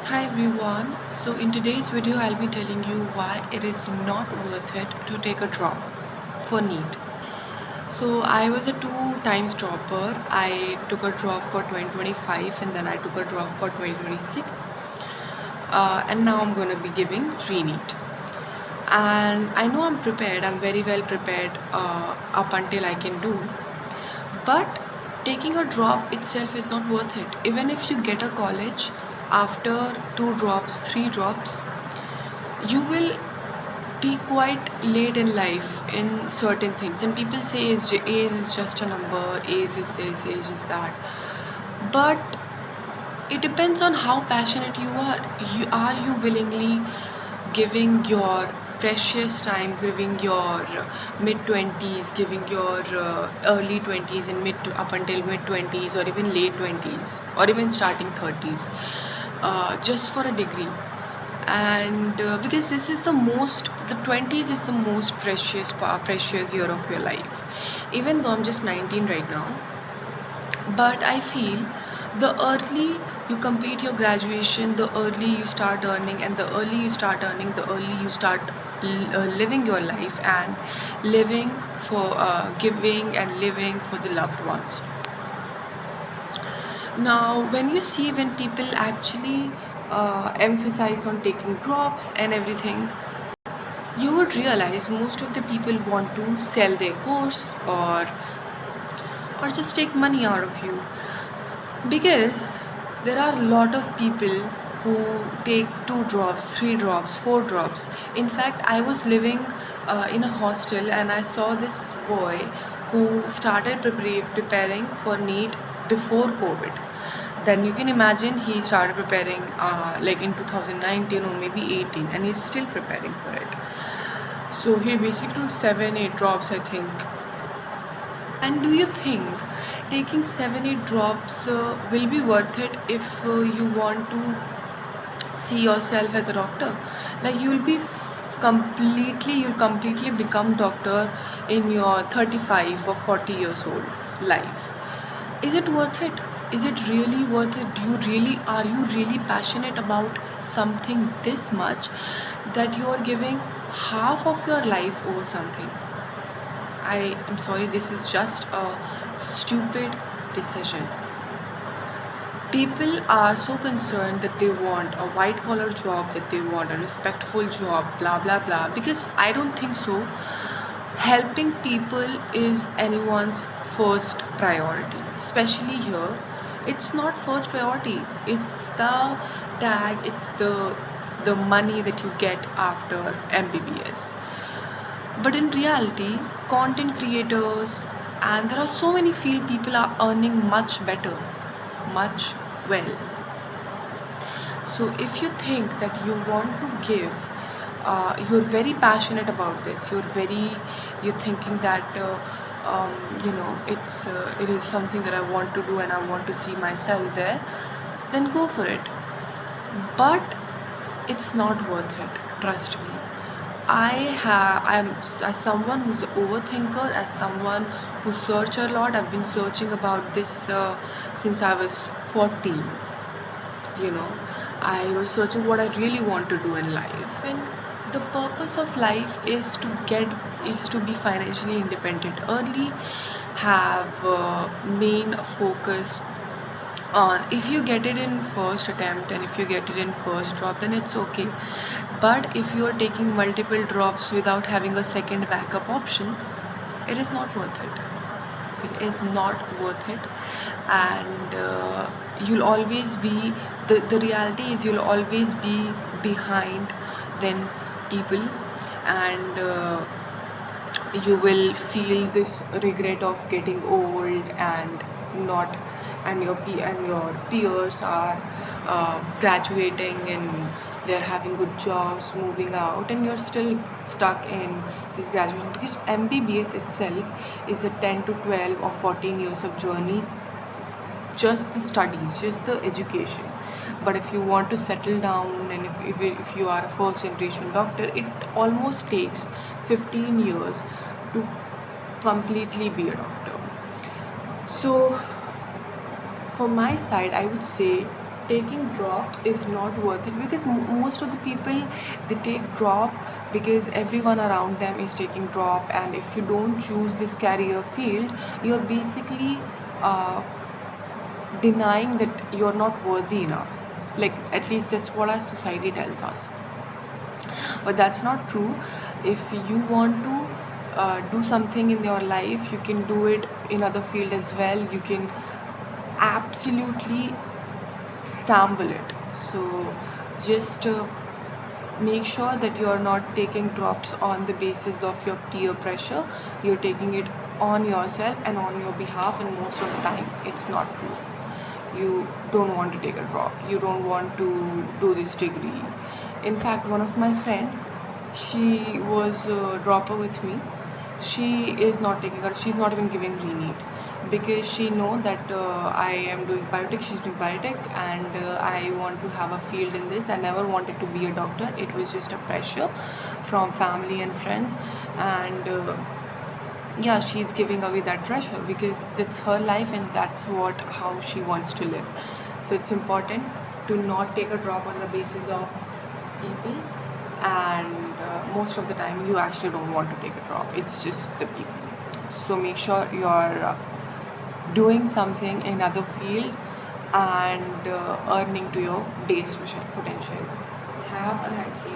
Hi everyone. So in today's video I'll be telling you why it is not worth it to take a drop for NEET. So I was a two times dropper. I took a drop for 2025 and then I took a drop for 2026. And now I'm going to be giving re-NEET. And I know I'm prepared. I'm very well prepared up until I can do. But taking a drop itself is not worth it. Even if you get a college after two drops, three drops, you will be quite late in life in certain things. And people say age is just a number, age is this, age is that. But it depends on how passionate you are. Are you willingly giving your precious time, giving your mid 20s, giving your early 20s and up until mid 20s or even late 20s or even starting 30s just for a degree? And because this is the 20s is the most precious year of your life. Even though I'm just 19 right now, but I feel the early you complete your graduation, the early you start earning, and the early you start earning, the early you start living your life and living for giving and living for the loved ones. Now, when people actually emphasize on taking drops and everything, you would realize most of the people want to sell their course or just take money out of you, because there are a lot of people who take two drops, three drops, four drops. In fact, I was living in a hostel and I saw this boy who started preparing for NEET before COVID. Then you can imagine he started preparing like in 2019 or maybe 18, and he's still preparing for it. So he basically took 7, 8 drops, I think. And do you think taking 7, 8 drops will be worth it if you want to see yourself as a doctor? Like you'll completely become doctor in your 35 or 40 years old life. Is it worth it? Is it really worth it? Are you really passionate about something this much that you are giving half of your life over something? I am sorry, this is just a stupid decision. People are so concerned that they want a white collar job, that they want a respectful job, blah blah blah. Because I don't think so. Helping people is anyone's first priority, especially here. It's not first priority, it's the tag, it's the money that you get after MBBS. But in reality, content creators and there are so many field people are earning much better, much well. So if you think that you want to give, you're very passionate about this. You're thinking that it is something that I want to do and I want to see myself there. Then go for it. But it's not worth it. Trust me. I'm as someone who's an overthinker, as someone who search a lot. I've been searching about this since I was 14. You know, I was searching what I really want to do in life, and the purpose of life is to be financially independent early, have main focus on. If you get it in first attempt and if you get it in first drop, then it's okay. But if you are taking multiple drops without having a second backup option, it is not worth it. It is not worth it. And you'll always be the reality is you'll always be behind than people. And you will feel this regret of getting old and not and your peers are graduating and they're having good jobs, moving out, and you're still stuck in this graduation. Because MBBS itself is a 10 to 12 or 14 years of journey, just the studies, just the education. But if you want to settle down and if you are a first generation doctor, it almost takes 15 years to completely be a doctor. So, from my side, I would say taking drop is not worth it, because most of the people, they take drop because everyone around them is taking drop, and if you don't choose this career field, you're basically uh, denying that you're not worthy enough. Like, at least that's what our society tells us, but that's not true. If you want to do something in your life, you can do it in other field as well. You can absolutely stumble it. So just make sure that you're not taking drops on the basis of your peer pressure. You're taking it on yourself and on your behalf, and most of the time it's not true. You don't want to take a drop, you don't want to do this degree. In fact, one of my friend, she was a dropper with me. She is not taking her, she's not even giving re-NEET, because she know that I am doing biotech, she's doing biotech, and I want to have a field in this. I never wanted to be a doctor. It was just a pressure from family and friends, and yeah, she's giving away that pressure because that's her life and that's what how she wants to live. So it's important to not take a drop on the basis of people, and most of the time you actually don't want to take a drop, it's just the people. So make sure you're doing something in other field and earning to your base potential. Have a nice day.